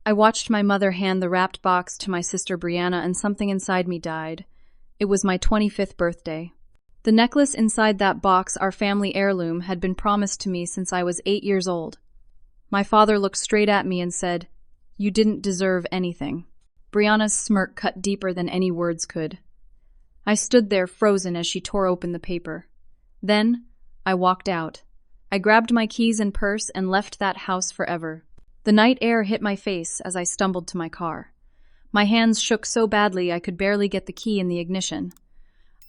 I watched my mother hand the wrapped box to my sister Brianna, and something inside me died. It was my 25th birthday. The necklace inside that box, our family heirloom, had been promised to me since I was 8 years old. My father looked straight at me and said, "You didn't deserve anything." Brianna's smirk cut deeper than any words could. I stood there frozen as she tore open the paper. Then, I walked out. I grabbed my keys and purse and left that house forever. The night air hit my face as I stumbled to my car. My hands shook so badly I could barely get the key in the ignition.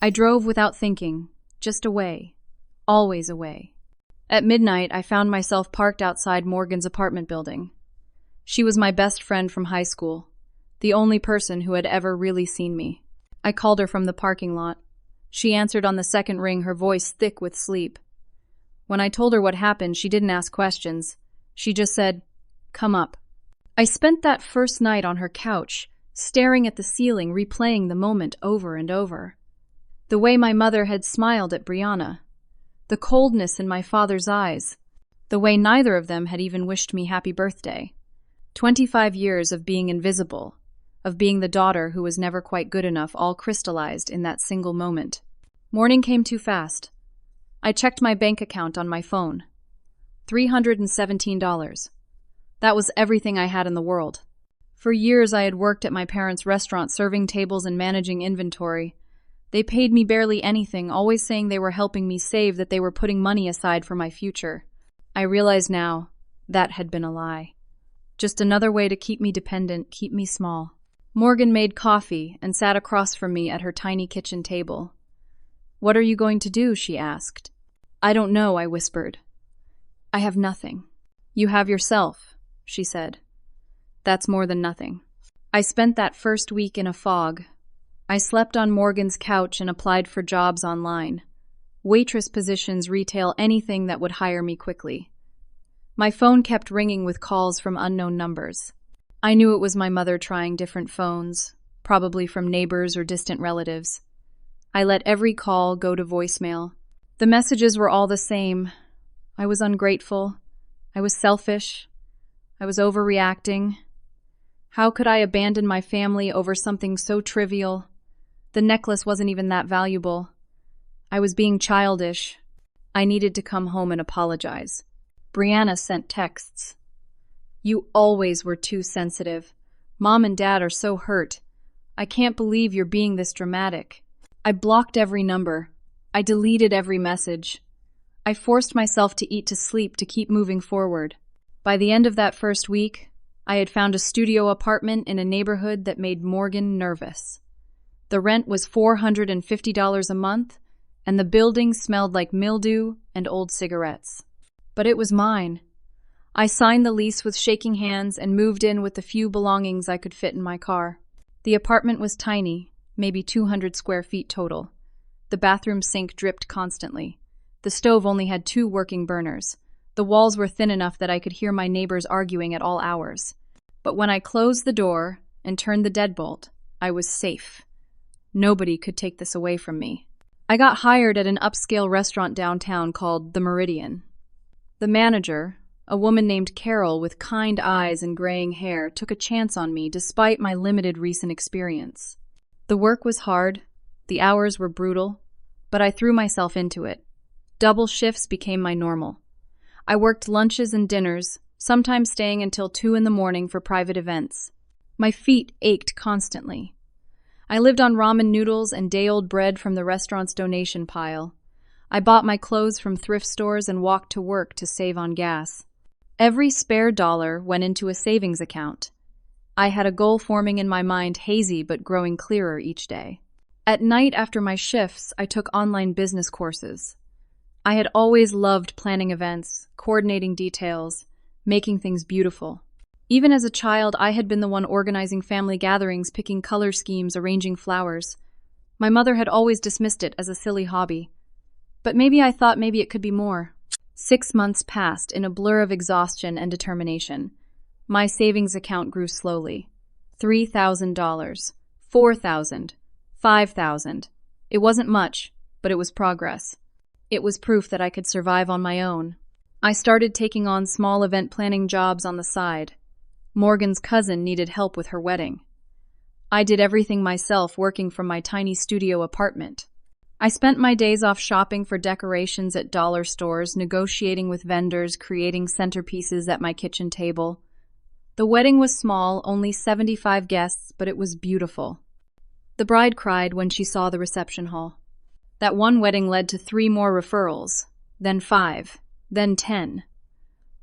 I drove without thinking, just away. Always away. At midnight, I found myself parked outside Morgan's apartment building. She was my best friend from high school, the only person who had ever really seen me. I called her from the parking lot. She answered on the second ring, her voice thick with sleep. When I told her what happened, she didn't ask questions. She just said, "Come up." I spent that first night on her couch, staring at the ceiling, replaying the moment over and over. The way my mother had smiled at Brianna, the coldness in my father's eyes, the way neither of them had even wished me happy birthday. 25 years of being invisible, of being the daughter who was never quite good enough, all crystallized in that single moment. Morning came too fast. I checked my bank account on my phone. $317. That was everything I had in the world. For years I had worked at my parents' restaurant serving tables and managing inventory. They paid me barely anything, always saying they were helping me save, that they were putting money aside for my future. I realize now that had been a lie. Just another way to keep me dependent, keep me small. Morgan made coffee and sat across from me at her tiny kitchen table. "What are you going to do?" she asked. "I don't know," I whispered. "I have nothing." "You have yourself," she said. "That's more than nothing." I spent that first week in a fog. I slept on Morgan's couch and applied for jobs online. Waitress positions, retail, anything that would hire me quickly. My phone kept ringing with calls from unknown numbers. I knew it was my mother trying different phones, probably from neighbors or distant relatives. I let every call go to voicemail. The messages were all the same. I was ungrateful. I was selfish. I was overreacting. How could I abandon my family over something so trivial? The necklace wasn't even that valuable. I was being childish. I needed to come home and apologize. Brianna sent texts. "You always were too sensitive. Mom and Dad are so hurt. I can't believe you're being this dramatic." I blocked every number. I deleted every message. I forced myself to eat to sleep to keep moving forward. By the end of that first week, I had found a studio apartment in a neighborhood that made Morgan nervous. The rent was $450 a month, and the building smelled like mildew and old cigarettes. But it was mine. I signed the lease with shaking hands and moved in with the few belongings I could fit in my car. The apartment was tiny, maybe 200 square feet total. The bathroom sink dripped constantly. The stove only had 2 working burners. The walls were thin enough that I could hear my neighbors arguing at all hours. But when I closed the door and turned the deadbolt, I was safe. Nobody could take this away from me. I got hired at an upscale restaurant downtown called The Meridian. The manager, a woman named Carol with kind eyes and graying hair, took a chance on me despite my limited recent experience. The work was hard, the hours were brutal, but I threw myself into it. Double shifts became my normal. I worked lunches and dinners, sometimes staying until 2 in the morning for private events. My feet ached constantly. I lived on ramen noodles and day-old bread from the restaurant's donation pile. I bought my clothes from thrift stores and walked to work to save on gas. Every spare dollar went into a savings account. I had a goal forming in my mind, hazy but growing clearer each day. At night after my shifts, I took online business courses. I had always loved planning events, coordinating details, making things beautiful. Even as a child, I had been the one organizing family gatherings, picking color schemes, arranging flowers. My mother had always dismissed it as a silly hobby. But maybe I thought maybe it could be more. 6 months passed in a blur of exhaustion and determination. My savings account grew slowly. $3,000, $4,000, $5,000. It wasn't much, but it was progress. It was proof that I could survive on my own. I started taking on small event planning jobs on the side. Morgan's cousin needed help with her wedding. I did everything myself, working from my tiny studio apartment. I spent my days off shopping for decorations at dollar stores, negotiating with vendors, creating centerpieces at my kitchen table. The wedding was small, only 75 guests, but it was beautiful. The bride cried when she saw the reception hall. That one wedding led to 3 more referrals, then 5, then 10.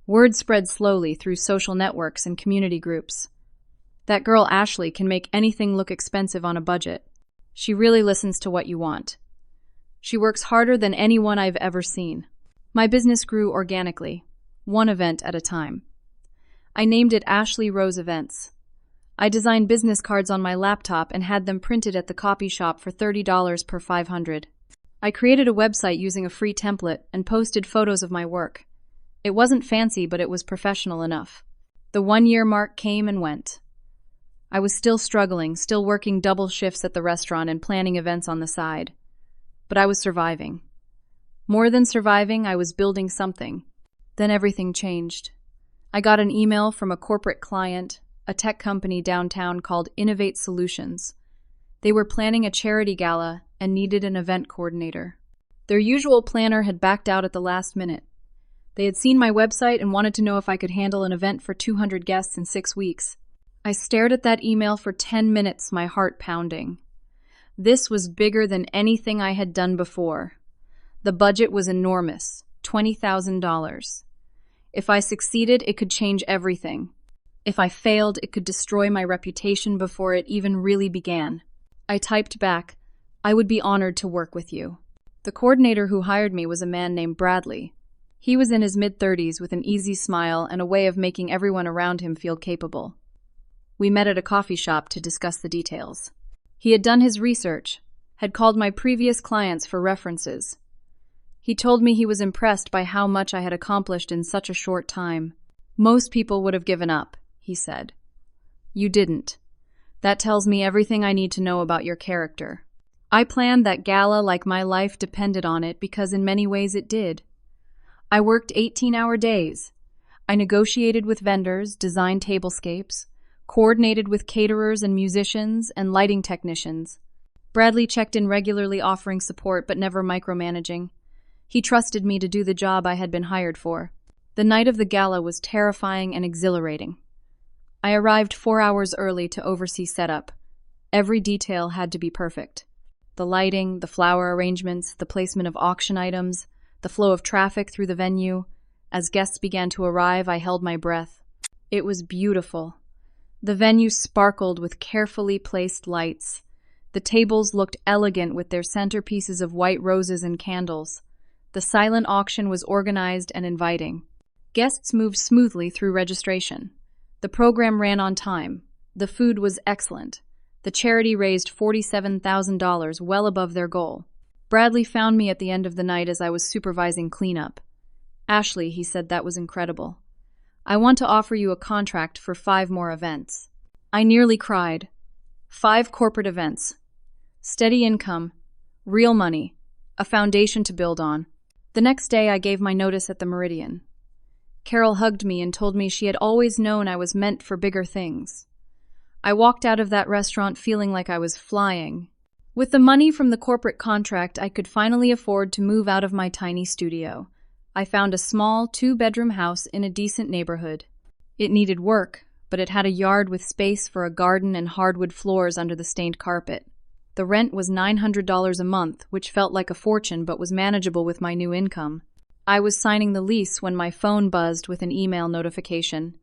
Word spread slowly through social networks and community groups. That girl Ashley can make anything look expensive on a budget. She really listens to what you want. She works harder than anyone I've ever seen. My business grew organically, one event at a time. I named it Ashley Rose Events. I designed business cards on my laptop and had them printed at the copy shop for $30 per 500. I created a website using a free template and posted photos of my work. It wasn't fancy, but it was professional enough. The 1-year mark came and went. I was still struggling, still working double shifts at the restaurant and planning events on the side. But I was surviving. More than surviving, I was building something. Then everything changed. I got an email from a corporate client, a tech company downtown called Innovate Solutions. They were planning a charity gala and needed an event coordinator. Their usual planner had backed out at the last minute. They had seen my website and wanted to know if I could handle an event for 200 guests in 6 weeks. I stared at that email for 10 minutes, my heart pounding. This was bigger than anything I had done before. The budget was enormous, $20,000. If I succeeded, it could change everything. If I failed, it could destroy my reputation before it even really began. I typed back, "I would be honored to work with you." The coordinator who hired me was a man named Bradley. He was in his mid-30s with an easy smile and a way of making everyone around him feel capable. We met at a coffee shop to discuss the details. He had done his research, had called my previous clients for references. He told me he was impressed by how much I had accomplished in such a short time. "Most people would have given up," he said. "You didn't. That tells me everything I need to know about your character." I planned that gala like my life depended on it because in many ways it did. I worked 18-hour days. I negotiated with vendors, designed tablescapes, coordinated with caterers and musicians and lighting technicians. Bradley checked in regularly, offering support but never micromanaging. He trusted me to do the job I had been hired for. The night of the gala was terrifying and exhilarating. I arrived 4 hours early to oversee setup. Every detail had to be perfect. The lighting, the flower arrangements, the placement of auction items, the flow of traffic through the venue. As guests began to arrive, I held my breath. It was beautiful. The venue sparkled with carefully placed lights. The tables looked elegant with their centerpieces of white roses and candles. The silent auction was organized and inviting. Guests moved smoothly through registration. The program ran on time. The food was excellent. The charity raised $47,000, well above their goal. Bradley found me at the end of the night as I was supervising cleanup. "Ashley," he said, "that was incredible. I want to offer you a contract for 5 more events." I nearly cried. 5 corporate events. Steady income, real money, a foundation to build on. The next day I gave my notice at the Meridian. Carol hugged me and told me she had always known I was meant for bigger things. I walked out of that restaurant feeling like I was flying. With the money from the corporate contract, I could finally afford to move out of my tiny studio. I found a small 2-bedroom house in a decent neighborhood. It needed work, but it had a yard with space for a garden and hardwood floors under the stained carpet. The rent was $900 a month, which felt like a fortune but was manageable with my new income. I was signing the lease when my phone buzzed with an email notification.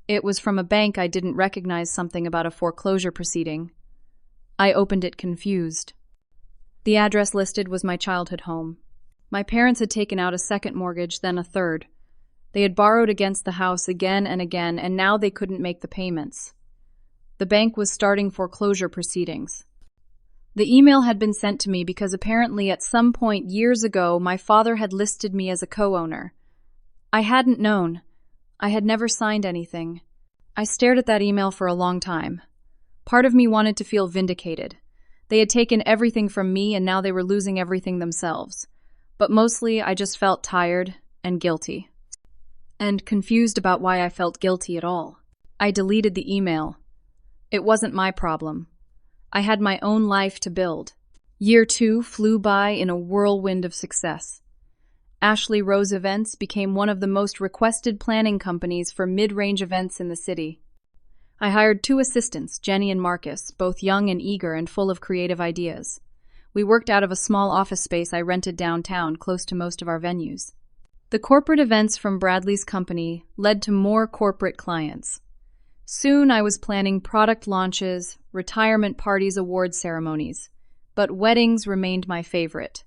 It was from a bank I didn't recognize, something about a foreclosure proceeding. I opened it confused. The address listed was my childhood home. My parents had taken out a second mortgage, then a third. They had borrowed against the house again and again, and now they couldn't make the payments. The bank was starting foreclosure proceedings. The email had been sent to me because apparently at some point years ago my father had listed me as a co-owner. I hadn't known. I had never signed anything. I stared at that email for a long time. Part of me wanted to feel vindicated. They had taken everything from me and now they were losing everything themselves. But mostly I just felt tired and guilty. And confused about why I felt guilty at all. I deleted the email. It wasn't my problem. I had my own life to build. Year 2 flew by in a whirlwind of success. Ashley Rose Events became one of the most requested planning companies for mid-range events in the city. I hired 2 assistants, Jenny and Marcus, both young and eager and full of creative ideas. We worked out of a small office space I rented downtown, close to most of our venues. The corporate events from Bradley's company led to more corporate clients. Soon I was planning product launches, retirement parties, award ceremonies, but weddings remained my favorite.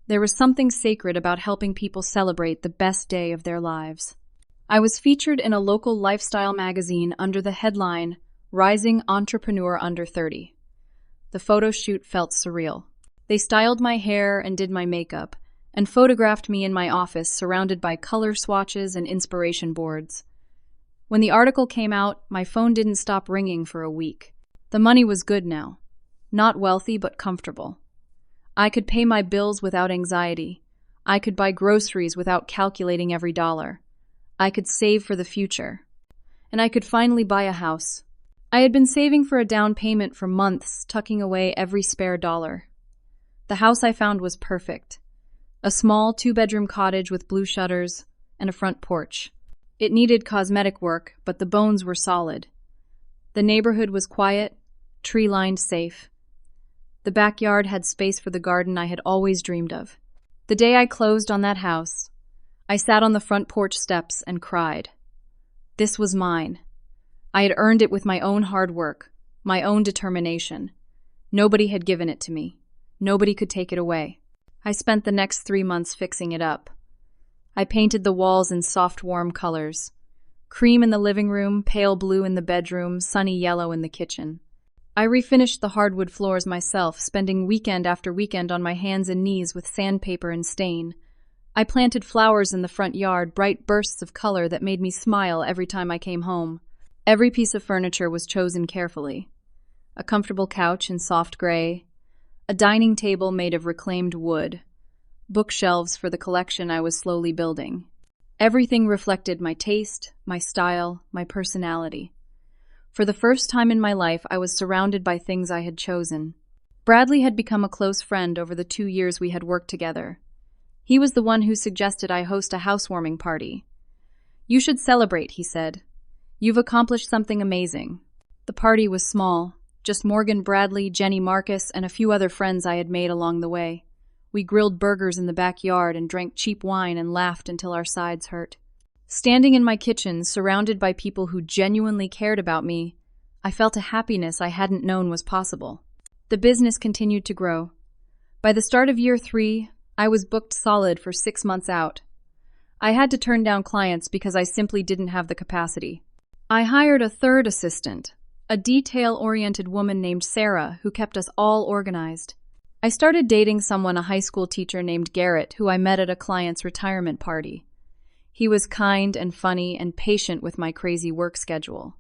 There was something sacred about helping people celebrate the best day of their lives. I was featured in a local lifestyle magazine under the headline, Rising Entrepreneur Under 30. The photo shoot felt surreal. They styled my hair and did my makeup, and photographed me in my office surrounded by color swatches and inspiration boards. When the article came out, my phone didn't stop ringing for a week. The money was good now. Not wealthy, but comfortable. I could pay my bills without anxiety. I could buy groceries without calculating every dollar. I could save for the future. And I could finally buy a house. I had been saving for a down payment for months, tucking away every spare dollar. The house I found was perfect. A small 2-bedroom cottage with blue shutters and a front porch. It needed cosmetic work, but the bones were solid. The neighborhood was quiet, tree-lined, safe. The backyard had space for the garden I had always dreamed of. The day I closed on that house, I sat on the front porch steps and cried. This was mine. I had earned it with my own hard work, my own determination. Nobody had given it to me. Nobody could take it away. I spent the next 3 months fixing it up. I painted the walls in soft, warm colors. Cream in the living room, pale blue in the bedroom, sunny yellow in the kitchen. I refinished the hardwood floors myself, spending weekend after weekend on my hands and knees with sandpaper and stain. I planted flowers in the front yard, bright bursts of color that made me smile every time I came home. Every piece of furniture was chosen carefully. A comfortable couch in soft gray, a dining table made of reclaimed wood, bookshelves for the collection I was slowly building. Everything reflected my taste, my style, my personality. For the first time in my life, I was surrounded by things I had chosen. Bradley had become a close friend over the 2 years we had worked together. He was the one who suggested I host a housewarming party. "You should celebrate," he said. "You've accomplished something amazing." The party was small, just Morgan, Bradley, Jenny, Marcus, and a few other friends I had made along the way. We grilled burgers in the backyard and drank cheap wine and laughed until our sides hurt. Standing in my kitchen, surrounded by people who genuinely cared about me, I felt a happiness I hadn't known was possible. The business continued to grow. By the start of year 3, I was booked solid for 6 months out. I had to turn down clients because I simply didn't have the capacity. I hired a 3rd assistant, a detail-oriented woman named Sarah who kept us all organized. I started dating someone, a high school teacher named Garrett, who I met at a client's retirement party. He was kind and funny and patient with my crazy work schedule.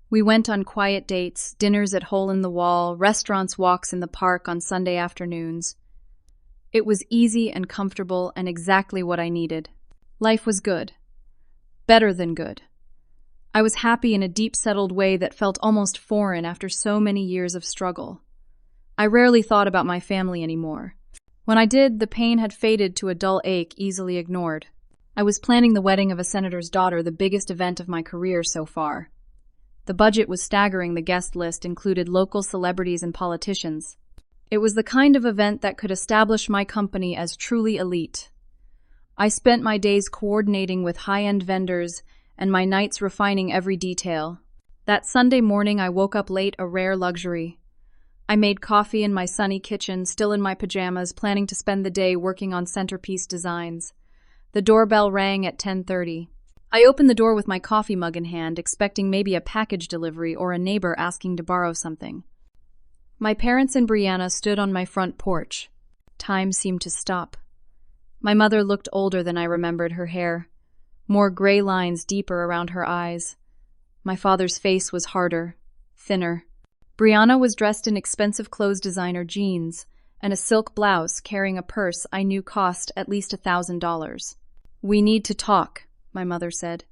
We went on quiet dates, dinners at Hole in the Wall, restaurants, walks in the park on Sunday afternoons. It was easy and comfortable and exactly what I needed. Life was good. Better than good. I was happy in a deep, settled way that felt almost foreign after so many years of struggle. I rarely thought about my family anymore. When I did, the pain had faded to a dull ache easily ignored. I was planning the wedding of a senator's daughter, the biggest event of my career so far. The budget was staggering. The guest list included local celebrities and politicians. It was the kind of event that could establish my company as truly elite. I spent my days coordinating with high-end vendors and my nights refining every detail. That Sunday morning, I woke up late, a rare luxury. I made coffee in my sunny kitchen, still in my pajamas, planning to spend the day working on centerpiece designs. The doorbell rang at 10:30. I opened the door with my coffee mug in hand, expecting maybe a package delivery or a neighbor asking to borrow something. My parents and Brianna stood on my front porch. Time seemed to stop. My mother looked older than I remembered, her hair, more gray lines deeper around her eyes. My father's face was harder, thinner. Brianna was dressed in expensive clothes, designer jeans, and a silk blouse, carrying a purse I knew cost at least $1,000. "We need to talk," my mother said.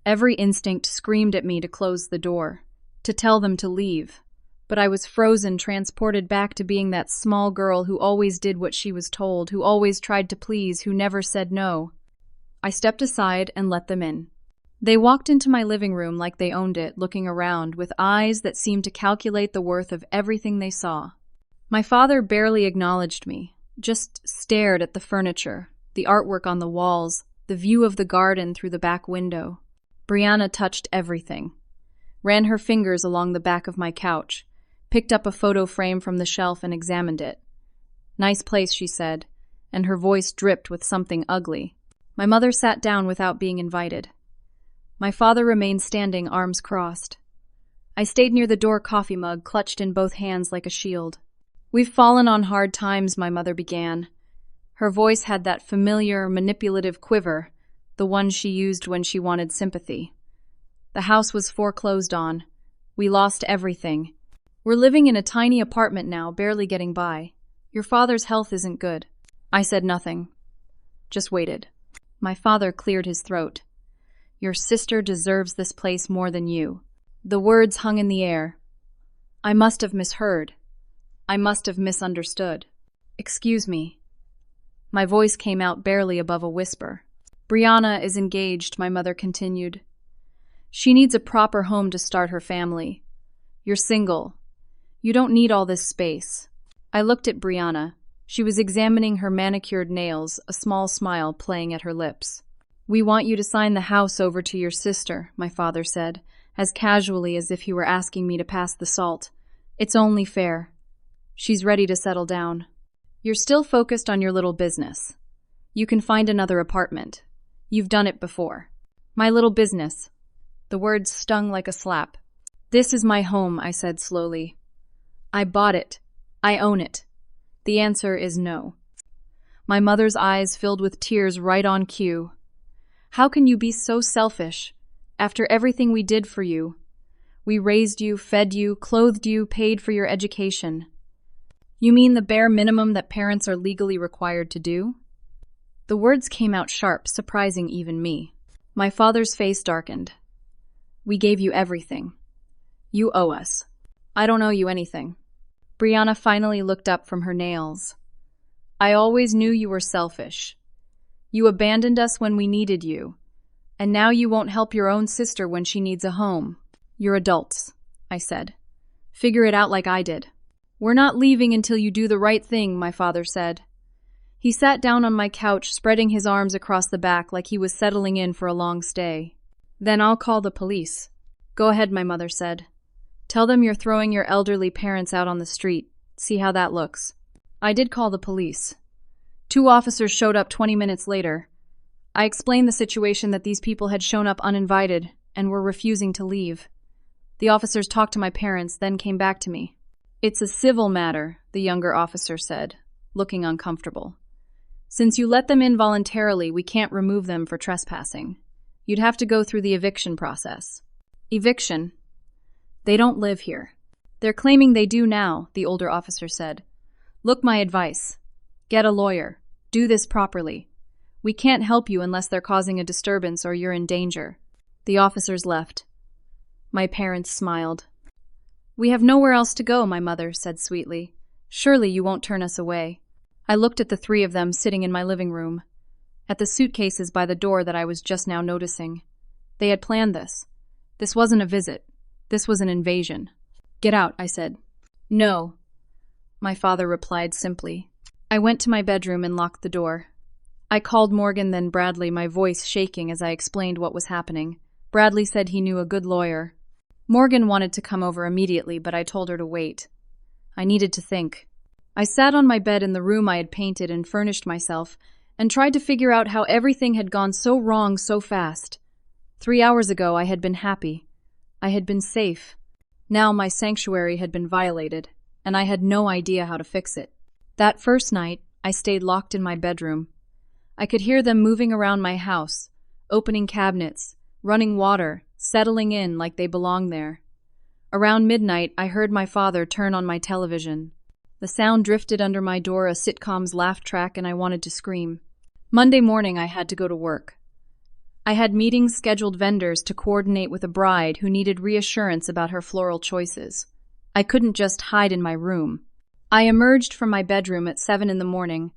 Every instinct screamed at me to close the door, to tell them to leave. But I was frozen, transported back to being that small girl who always did what she was told, who always tried to please, who never said no. I stepped aside and let them in. They walked into my living room like they owned it, looking around with eyes that seemed to calculate the worth of everything they saw. My father barely acknowledged me, just stared at the furniture, the artwork on the walls, the view of the garden through the back window. Brianna touched everything, ran her fingers along the back of my couch, picked up a photo frame from the shelf and examined it. "Nice place," she said, and her voice dripped with something ugly. My mother sat down without being invited. My father remained standing, arms crossed. I stayed near the door, coffee mug clutched in both hands like a shield. "We've fallen on hard times," my mother began. Her voice had that familiar, manipulative quiver, the one she used when she wanted sympathy. "The house was foreclosed on. We lost everything. We're living in a tiny apartment now, barely getting by. Your father's health isn't good." I said nothing, just waited. My father cleared his throat. "Your sister deserves this place more than you." The words hung in the air. I must have misheard. I must have misunderstood. "Excuse me." My voice came out barely above a whisper. "Brianna is engaged," my mother continued. "She needs a proper home to start her family. You're single. You don't need all this space." I looked at Brianna. She was examining her manicured nails, a small smile playing at her lips. "We want you to sign the house over to your sister," my father said, as casually as if he were asking me to pass the salt. "It's only fair. She's ready to settle down. You're still focused on your little business. You can find another apartment. You've done it before." "My little business." The words stung like a slap. "This is my home," I said slowly. "I bought it. I own it. The answer is no." My mother's eyes filled with tears right on cue. "How can you be so selfish? After everything we did for you. We raised you, fed you, clothed you, paid for your education. You mean the bare minimum that parents are legally required to do?" The words came out sharp, surprising even me. My father's face darkened. "We gave you everything. You owe us." "I don't owe you anything." Brianna finally looked up from her nails. "I always knew you were selfish. You abandoned us when we needed you, and now you won't help your own sister when she needs a home. You're adults," I said. "Figure it out like I did." "We're not leaving until you do the right thing," my father said. He sat down on my couch, spreading his arms across the back like he was settling in for a long stay. "Then I'll call the police." "Go ahead," my mother said. "Tell them you're throwing your elderly parents out on the street. See how that looks." I did call the police. 2 officers showed up 20 minutes later. I explained the situation, that these people had shown up uninvited and were refusing to leave. The officers talked to my parents, then came back to me. "It's a civil matter," the younger officer said, looking uncomfortable. "Since you let them in voluntarily, we can't remove them for trespassing. You'd have to go through the eviction process." "Eviction?" "They don't live here." "They're claiming they do now," the older officer said. "Look, my advice. Get a lawyer. Do this properly. We can't help you unless they're causing a disturbance or you're in danger." The officers left. My parents smiled. "We have nowhere else to go," my mother said sweetly. "Surely you won't turn us away." I looked at the 3 of them sitting in my living room, at the suitcases by the door that I was just now noticing. They had planned this. This wasn't a visit. This was an invasion. "Get out," I said. "No," my father replied simply. I went to my bedroom and locked the door. I called Morgan, then Bradley, my voice shaking as I explained what was happening. Bradley said he knew a good lawyer. Morgan wanted to come over immediately, but I told her to wait. I needed to think. I sat on my bed in the room I had painted and furnished myself, and tried to figure out how everything had gone so wrong so fast. 3 hours ago I had been happy. I had been safe. Now my sanctuary had been violated, and I had no idea how to fix it. That first night, I stayed locked in my bedroom. I could hear them moving around my house, opening cabinets, running water, settling in like they belonged there. Around midnight, I heard my father turn on my television. The sound drifted under my door, a sitcom's laugh track, and I wanted to scream. Monday morning, I had to go to work. I had meetings scheduled vendors to coordinate with a bride who needed reassurance about her floral choices. I couldn't just hide in my room. I emerged from my bedroom at 7 in the morning.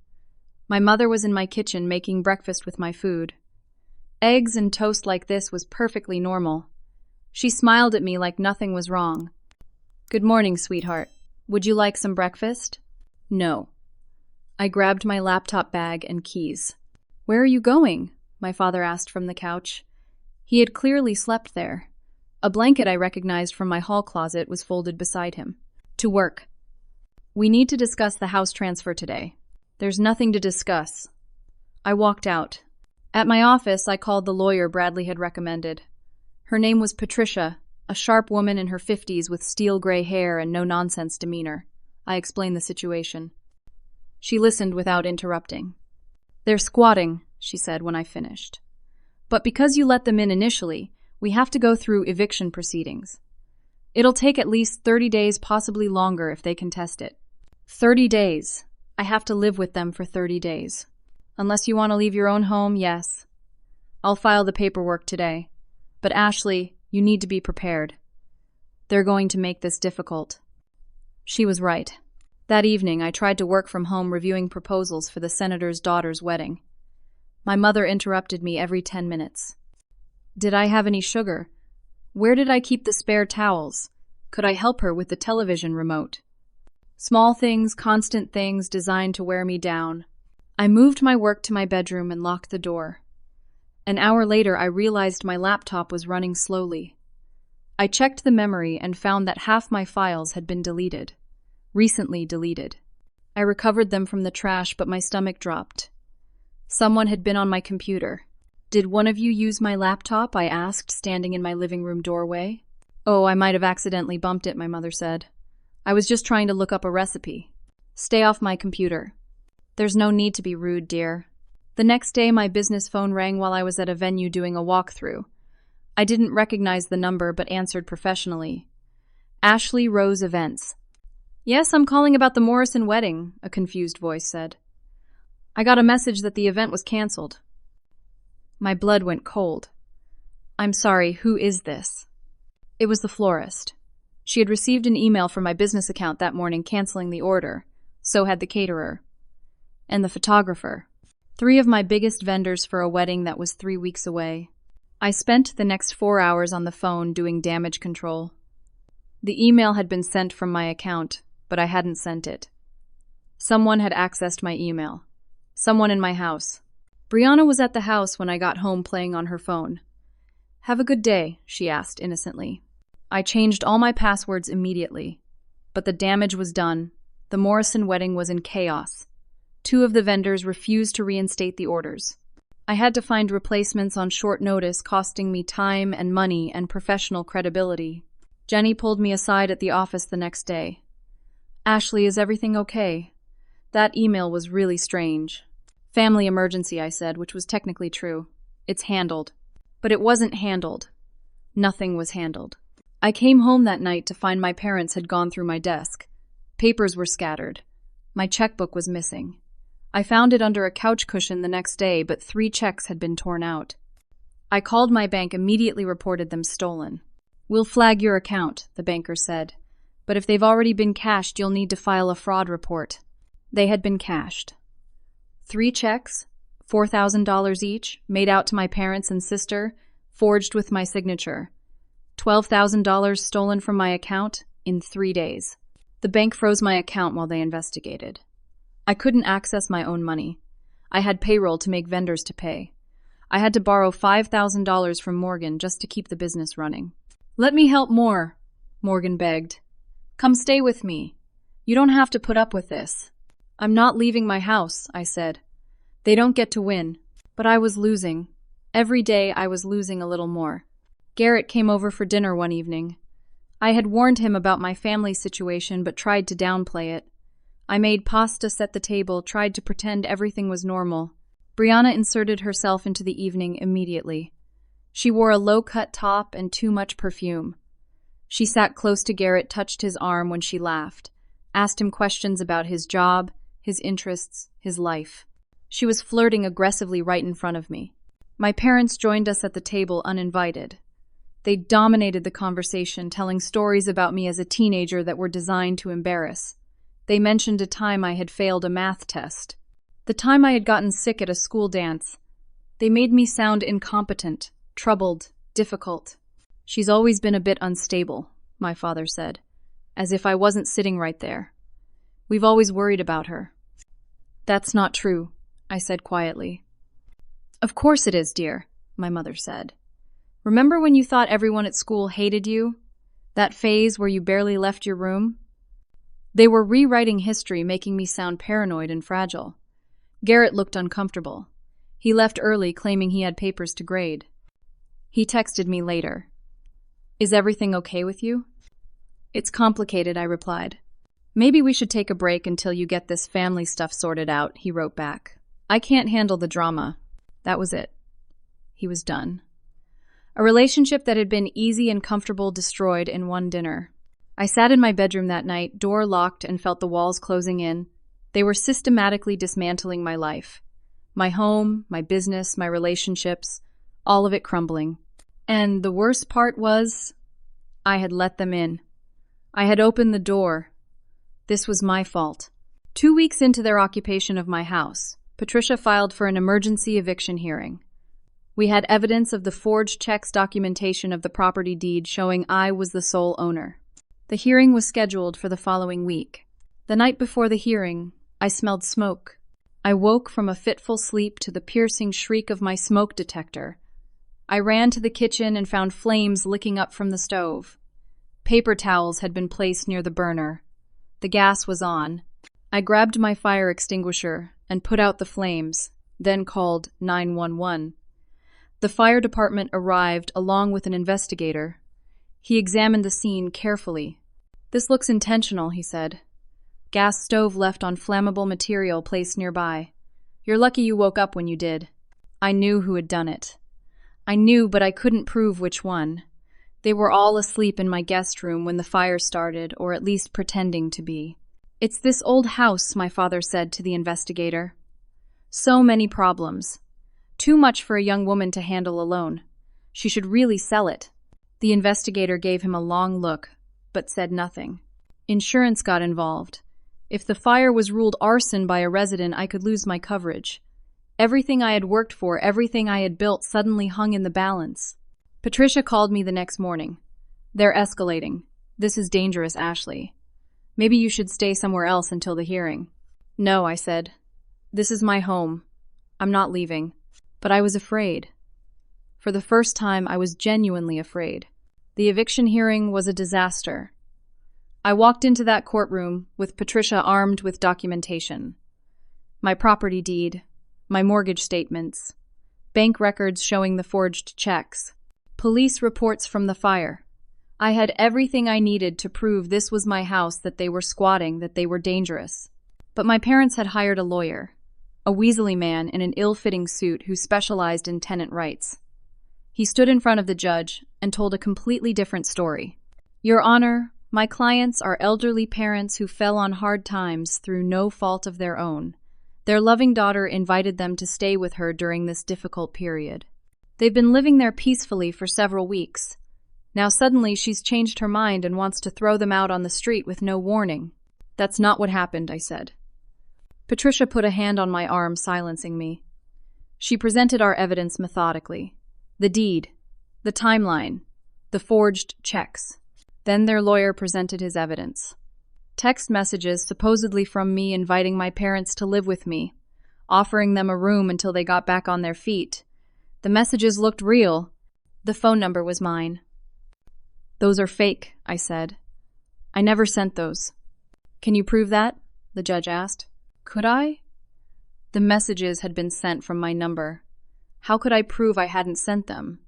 My mother was in my kitchen making breakfast with my food. Eggs and toast like this was perfectly normal. She smiled at me like nothing was wrong. "Good morning, sweetheart. Would you like some breakfast?" "No." I grabbed my laptop bag and keys. "Where are you going?" my father asked from the couch. He had clearly slept there. A blanket I recognized from my hall closet was folded beside him. "To work. We need to discuss the house transfer today." "There's nothing to discuss." I walked out. At my office, I called the lawyer Bradley had recommended. Her name was Patricia, a sharp woman in her 50s with steel gray hair and no-nonsense demeanor. I explained the situation. She listened without interrupting. "They're squatting," she said when I finished. "But because you let them in initially, we have to go through eviction proceedings. It'll take at least 30 days, possibly longer if they contest it." 30 days. I have to live with them for 30 days. Unless you want to leave your own home, yes. I'll file the paperwork today. But Ashley, you need to be prepared. They're going to make this difficult. She was right. That evening, I tried to work from home reviewing proposals for the senator's daughter's wedding. My mother interrupted me every 10 minutes. Did I have any sugar? Where did I keep the spare towels? Could I help her with the television remote? Small things, constant things designed to wear me down. I moved my work to my bedroom and locked the door. An hour later, I realized my laptop was running slowly. I checked the memory and found that half my files had been deleted. Recently deleted. I recovered them from the trash, but my stomach dropped. Someone had been on my computer. "Did one of you use my laptop?" I asked, standing in my living room doorway. "Oh, I might have accidentally bumped it," my mother said. "I was just trying to look up a recipe." "Stay off my computer." "There's no need to be rude, dear." The next day, my business phone rang while I was at a venue doing a walkthrough. I didn't recognize the number, but answered professionally. "Ashley Rose Events." "Yes, I'm calling about the Morrison wedding," a confused voice said. "I got a message that the event was canceled." My blood went cold. "I'm sorry, who is this?" It was the florist. She had received an email from my business account that morning canceling the order. So had the caterer. And the photographer. 3 of my biggest vendors for a wedding that was 3 weeks away. I spent the next 4 hours on the phone doing damage control. The email had been sent from my account, but I hadn't sent it. Someone had accessed my email. Someone in my house. Brianna was at the house when I got home playing on her phone. "Have a good day," she asked innocently. I changed all my passwords immediately. But the damage was done. The Morrison wedding was in chaos. 2 of the vendors refused to reinstate the orders. I had to find replacements on short notice, costing me time and money and professional credibility. Jenny pulled me aside at the office the next day. "Ashley, is everything okay? That email was really strange." "Family emergency," I said, which was technically true. "It's handled." But it wasn't handled. Nothing was handled. I came home that night to find my parents had gone through my desk. Papers were scattered. My checkbook was missing. I found it under a couch cushion the next day, but 3 checks had been torn out. I called my bank, immediately reported them stolen. "We'll flag your account," the banker said. "But if they've already been cashed, you'll need to file a fraud report." They had been cashed. 3 checks, $4,000 each, made out to my parents and sister, forged with my signature. $12,000 stolen from my account in 3 days. The bank froze my account while they investigated. I couldn't access my own money. I had payroll to make vendors to pay. I had to borrow $5,000 from Morgan just to keep the business running. "Let me help more," Morgan begged. "Come stay with me. You don't have to put up with this." "I'm not leaving my house," I said. "They don't get to win." But I was losing. Every day I was losing a little more. Garrett came over for dinner one evening. I had warned him about my family situation but tried to downplay it. I made pasta, set the table, tried to pretend everything was normal. Brianna inserted herself into the evening immediately. She wore a low-cut top and too much perfume. She sat close to Garrett, touched his arm when she laughed, asked him questions about his job, his interests, his life. She was flirting aggressively right in front of me. My parents joined us at the table uninvited. They dominated the conversation, telling stories about me as a teenager that were designed to embarrass. They mentioned a time I had failed a math test, the time I had gotten sick at a school dance. They made me sound incompetent, troubled, difficult. "She's always been a bit unstable," my father said, as if I wasn't sitting right there. "We've always worried about her." "That's not true," I said quietly. "Of course it is, dear," my mother said. "Remember when you thought everyone at school hated you? That phase where you barely left your room?" They were rewriting history, making me sound paranoid and fragile. Garrett looked uncomfortable. He left early, claiming he had papers to grade. He texted me later. "Is everything okay with you?" "It's complicated," I replied. "Maybe we should take a break until you get this family stuff sorted out," he wrote back. "I can't handle the drama." That was it. He was done. A relationship that had been easy and comfortable destroyed in one dinner. I sat in my bedroom that night, door locked, and felt the walls closing in. They were systematically dismantling my life. My home, my business, my relationships, all of it crumbling. And the worst part was, I had let them in. I had opened the door. This was my fault. 2 weeks into their occupation of my house, Patricia filed for an emergency eviction hearing. We had evidence of the forged checks, documentation of the property deed showing I was the sole owner. The hearing was scheduled for the following week. The night before the hearing, I smelled smoke. I woke from a fitful sleep to the piercing shriek of my smoke detector. I ran to the kitchen and found flames licking up from the stove. Paper towels had been placed near the burner. The gas was on. I grabbed my fire extinguisher and put out the flames, then called 911. The fire department arrived along with an investigator. He examined the scene carefully. "This looks intentional," he said. "Gas stove left on flammable material placed nearby. You're lucky you woke up when you did." I knew who had done it. I knew, but I couldn't prove which one. They were all asleep in my guest room when the fire started, or at least pretending to be. "It's this old house," my father said to the investigator. "So many problems. Too much for a young woman to handle alone. She should really sell it." The investigator gave him a long look, but said nothing. "Insurance got involved. If the fire was ruled arson by a resident, I could lose my coverage. Everything I had worked for, everything I had built suddenly hung in the balance." Patricia called me the next morning. "They're escalating. This is dangerous, Ashley. Maybe you should stay somewhere else until the hearing." "No," I said. "This is my home. I'm not leaving." But I was afraid. For the first time, I was genuinely afraid. The eviction hearing was a disaster. I walked into that courtroom with Patricia armed with documentation. My property deed, my mortgage statements, bank records showing the forged checks, police reports from the fire. I had everything I needed to prove this was my house, that they were squatting, that they were dangerous. But my parents had hired a lawyer, a weaselly man in an ill-fitting suit who specialized in tenant rights. He stood in front of the judge and told a completely different story. "Your Honor, my clients are elderly parents who fell on hard times through no fault of their own. Their loving daughter invited them to stay with her during this difficult period. They've been living there peacefully for several weeks. Now suddenly she's changed her mind and wants to throw them out on the street with no warning." "That's not what happened," I said. Patricia put a hand on my arm, silencing me. She presented our evidence methodically. The deed, the timeline, the forged checks. Then their lawyer presented his evidence. Text messages supposedly from me inviting my parents to live with me, offering them a room until they got back on their feet. The messages looked real. The phone number was mine. "Those are fake," I said. "I never sent those." "Can you prove that?" the judge asked. Could I? The messages had been sent from my number. How could I prove I hadn't sent them?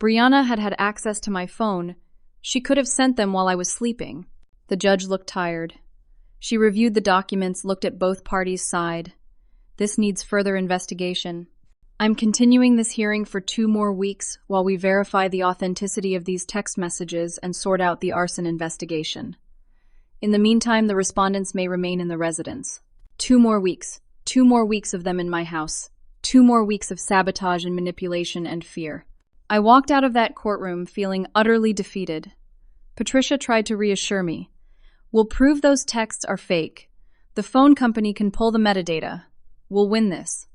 Brianna had had access to my phone. She could have sent them while I was sleeping. The judge looked tired. She reviewed the documents, looked at both parties' side. This needs further investigation. I'm continuing this hearing for 2 more weeks while we verify the authenticity of these text messages and sort out the arson investigation. In the meantime, the respondents may remain in the residence. 2 more weeks. 2 more weeks of them in my house. 2 more weeks of sabotage and manipulation and fear. I walked out of that courtroom feeling utterly defeated. Patricia tried to reassure me. We'll prove those texts are fake. The phone company can pull the metadata. We'll win this.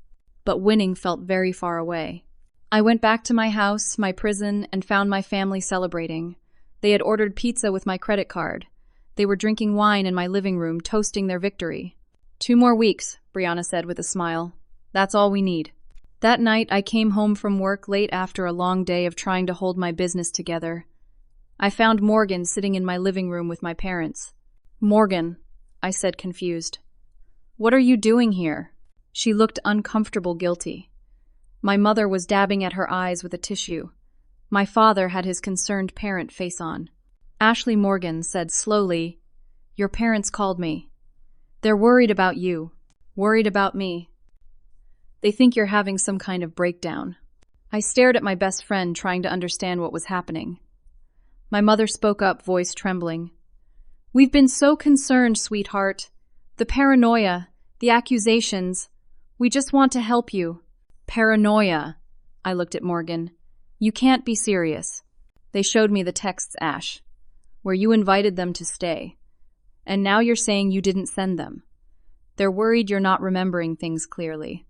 But winning felt very far away. I went back to my house, my prison, and found my family celebrating. They had ordered pizza with my credit card. They were drinking wine in my living room, toasting their victory. 2 more weeks, Brianna said with a smile. That's all we need. That night, I came home from work late after a long day of trying to hold my business together. I found Morgan sitting in my living room with my parents. Morgan, I said confused. What are you doing here? She looked uncomfortable, guilty. My mother was dabbing at her eyes with a tissue. My father had his concerned parent face on. Ashley Morgan said slowly, Your parents called me. They're worried about you. Worried about me. They think you're having some kind of breakdown. I stared at my best friend, trying to understand what was happening. My mother spoke up, voice trembling. We've been so concerned, sweetheart. The paranoia, the accusations. We just want to help you. Paranoia. I looked at Morgan. You can't be serious. They showed me the texts, Ash, where you invited them to stay. And now you're saying you didn't send them. They're worried you're not remembering things clearly.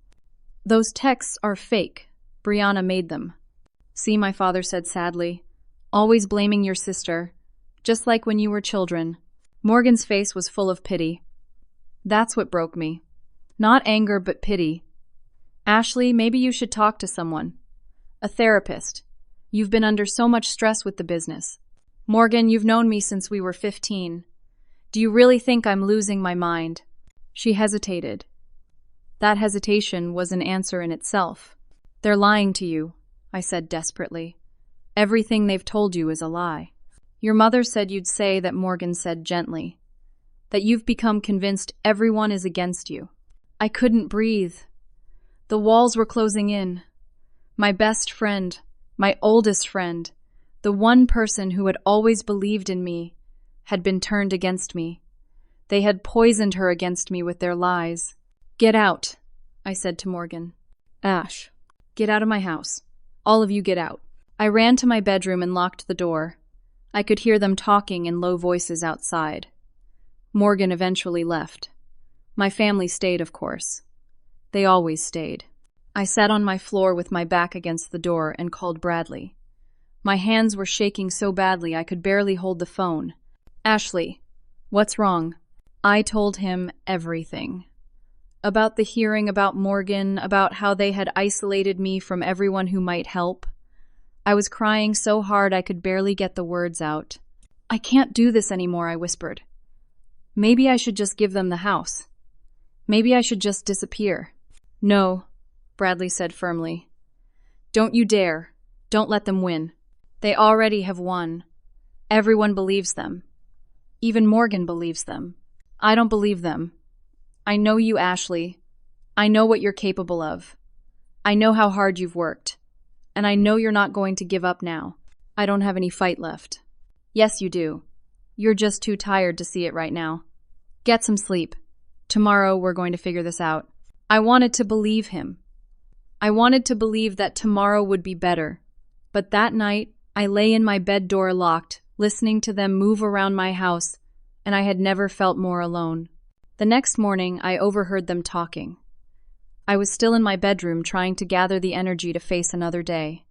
Those texts are fake. Brianna made them. See, my father said sadly, always blaming your sister, just like when you were children. Morgan's face was full of pity. That's what broke me. Not anger, but pity. Ashley, maybe you should talk to someone. A therapist. You've been under so much stress with the business. Morgan, you've known me since we were 15. Do you really think I'm losing my mind? She hesitated. That hesitation was an answer in itself. They're lying to you, I said desperately. Everything they've told you is a lie. Your mother said you'd say that, Morgan said gently. That you've become convinced everyone is against you. I couldn't breathe. The walls were closing in. My best friend, my oldest friend, the one person who had always believed in me, had been turned against me. They had poisoned her against me with their lies. Get out, I said to Morgan. Ash, get out of my house. All of you get out. I ran to my bedroom and locked the door. I could hear them talking in low voices outside. Morgan eventually left. My family stayed, of course. They always stayed. I sat on my floor with my back against the door and called Bradley. My hands were shaking so badly I could barely hold the phone. Ashley, what's wrong? I told him everything. About the hearing, about Morgan, about how they had isolated me from everyone who might help. I was crying so hard I could barely get the words out. I can't do this anymore, I whispered. Maybe I should just give them the house. Maybe I should just disappear. No, Bradley said firmly. Don't you dare. Don't let them win. They already have won. Everyone believes them. Even Morgan believes them. I don't believe them. I know you, Ashley. I know what you're capable of. I know how hard you've worked. And I know you're not going to give up now. I don't have any fight left. Yes, you do. You're just too tired to see it right now. Get some sleep. Tomorrow we're going to figure this out. I wanted to believe him. I wanted to believe that tomorrow would be better. But that night, I lay in my bed, door locked, listening to them move around my house, and I had never felt more alone. The next morning, I overheard them talking. I was still in my bedroom trying to gather the energy to face another day.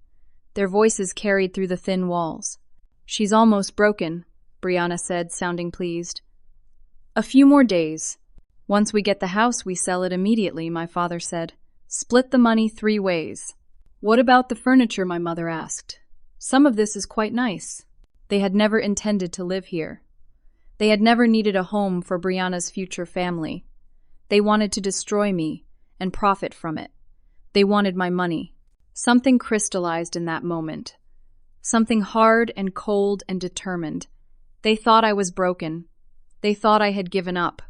Their voices carried through the thin walls. She's almost broken, Brianna said, sounding pleased. A few more days. Once we get the house, we sell it immediately, my father said. Split the money 3 ways. What about the furniture, my mother asked. Some of this is quite nice. They had never intended to live here. They had never needed a home for Brianna's future family. They wanted to destroy me and profit from it. They wanted my money. Something crystallized in that moment. Something hard and cold and determined. They thought I was broken. They thought I had given up.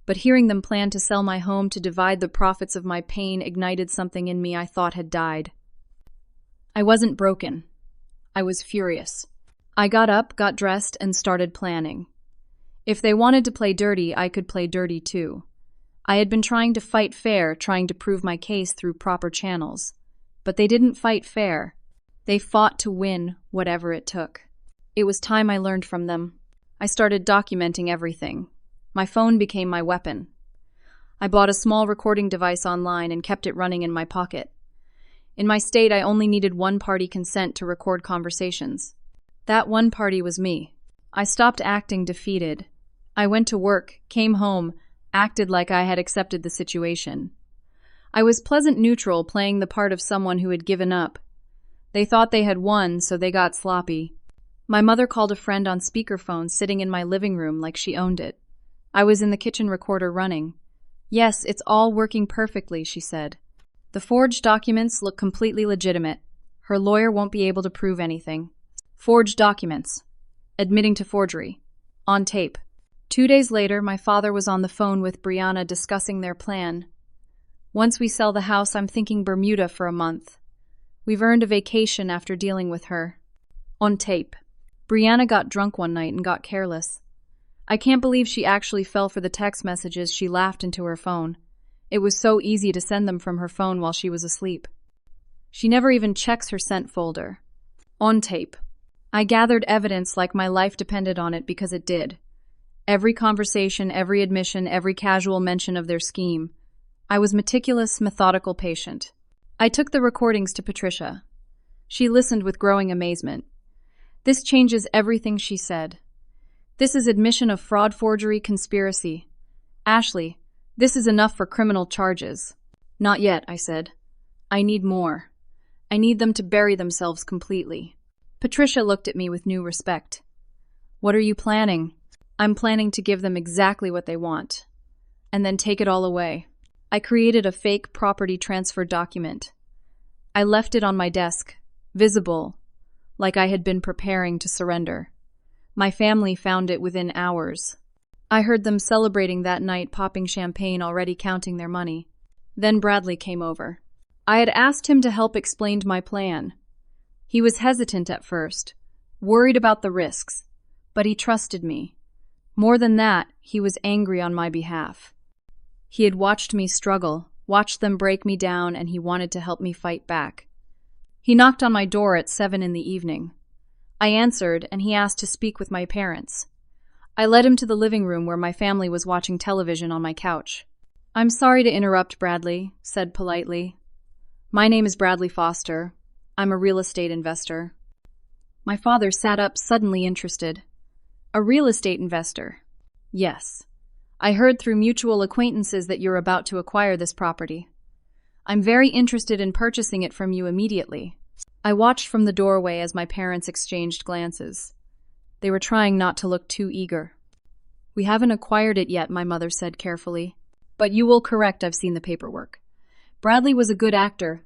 But hearing them plan to sell my home to divide the profits of my pain ignited something in me I thought had died. I wasn't broken. I was furious. I got up, got dressed, and started planning. If they wanted to play dirty, I could play dirty too. I had been trying to fight fair, trying to prove my case through proper channels. But they didn't fight fair. They fought to win, whatever it took. It was time I learned from them. I started documenting everything. My phone became my weapon. I bought a small recording device online and kept it running in my pocket. In my state, I only needed one-party consent to record conversations. That one party was me. I stopped acting defeated. I went to work, came home, acted like I had accepted the situation. I was pleasant neutral, playing the part of someone who had given up. They thought they had won, so they got sloppy. My mother called a friend on speakerphone, sitting in my living room like she owned it. I was in the kitchen recorder running. "Yes, it's all working perfectly," she said. "The forged documents look completely legitimate. Her lawyer won't be able to prove anything." Forged documents. Admitting to forgery. On tape. 2 days later, my father was on the phone with Brianna discussing their plan. "Once we sell the house, I'm thinking Bermuda for a month. We've earned a vacation after dealing with her." On tape. Brianna got drunk one night and got careless. I can't believe she actually fell for the text messages she laughed into her phone. It was so easy to send them from her phone while she was asleep. She never even checks her sent folder. On tape. I gathered evidence like my life depended on it because it did. Every conversation, every admission, every casual mention of their scheme. I was meticulous, methodical, patient. I took the recordings to Patricia. She listened with growing amazement. "This changes everything," she said. "This is admission of fraud, forgery, conspiracy. Ashley, this is enough for criminal charges." "Not yet," I said. "I need more. I need them to bury themselves completely." Patricia looked at me with new respect. "What are you planning?" "I'm planning to give them exactly what they want, and then take it all away." I created a fake property transfer document. I left it on my desk, visible, like I had been preparing to surrender. My family found it within hours. I heard them celebrating that night, popping champagne, already counting their money. Then Bradley came over. I had asked him to help explain my plan. He was hesitant at first, worried about the risks, but he trusted me. More than that, he was angry on my behalf. He had watched me struggle, watched them break me down, and he wanted to help me fight back. He knocked on my door at 7 in the evening. I answered, and he asked to speak with my parents. I led him to the living room where my family was watching television on my couch. "I'm sorry to interrupt," Bradley said politely. "My name is Bradley Foster. I'm a real estate investor." My father sat up, suddenly interested. "A real estate investor?" "Yes. I heard through mutual acquaintances that you're about to acquire this property. I'm very interested in purchasing it from you immediately." I watched from the doorway as my parents exchanged glances. They were trying not to look too eager. "We haven't acquired it yet," my mother said carefully. "But you will correct, I've seen the paperwork. Bradley was a good actor.